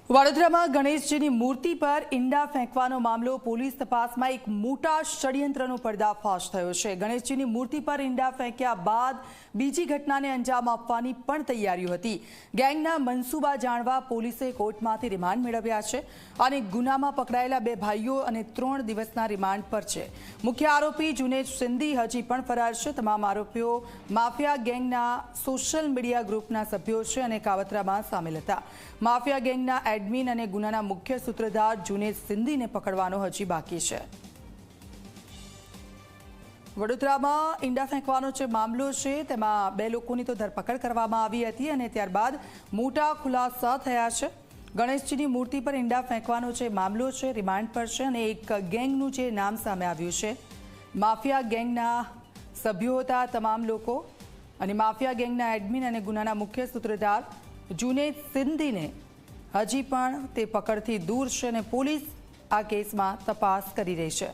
વડોદરામાં ગણેશજીની મૂર્તિ પર ઈંડા ફેંકવાનો મામલો પોલીસ તપાસમાં એક મોટા ષડયંત્રનો પર્દાફાશ થયો છે। ગણેશજીની મૂર્તિ પર ઈંડા ફેંક્યા બાદ બીજી ઘટનાને અંજામ આપવાની પણ તૈયારીઓ હતી। ગેંગના મનસૂબા જાણવા પોલીસે કોર્ટમાંથી રિમાન્ડ મેળવ્યા છે અને ગુનામાં પકડાયેલા 2 ભાઈઓ અને 3 દિવસના રિમાન્ડ પર છે। મુખ્ય આરોપી જુનેદ સિંધી હજી પણ ફરાર છે। તમામ આરોપીઓ માફિયા ગેંગના સોશિયલ મીડિયા ગ્રુપના સભ્યો છે અને કાવતરામાં સામેલ હતા। માફિયા ગેંગના એડમિન અને ગુનાના મુખ્ય સૂત્રધાર જુનેદ સિંધીને પકડવાનો હજી બાકી છે। વડોદરામાં ઈંડા ફેંકવાનો જે મામલો છે તેમાં 2 લોકોની તો ધરપકડ કરવામાં આવી હતી અને ત્યારબાદ મોટા ખુલાસા થયા છે। ગણેશજીની મૂર્તિ પર ઈંડા ફેંકવાનો જે મામલો છે રિમાન્ડ પર છે અને એક ગેંગનું જે નામ સામે આવ્યું છે। માફિયા ગેંગના સભ્યો હતા તમામ લોકો અને માફિયા ગેંગના એડમિન અને ગુનાના મુખ્ય સૂત્રધાર જુનેદ સિંધીને હજી પણ તે પકડથી દૂર છે અને પોલીસ આ કેસમાં તપાસ કરી રહી છે।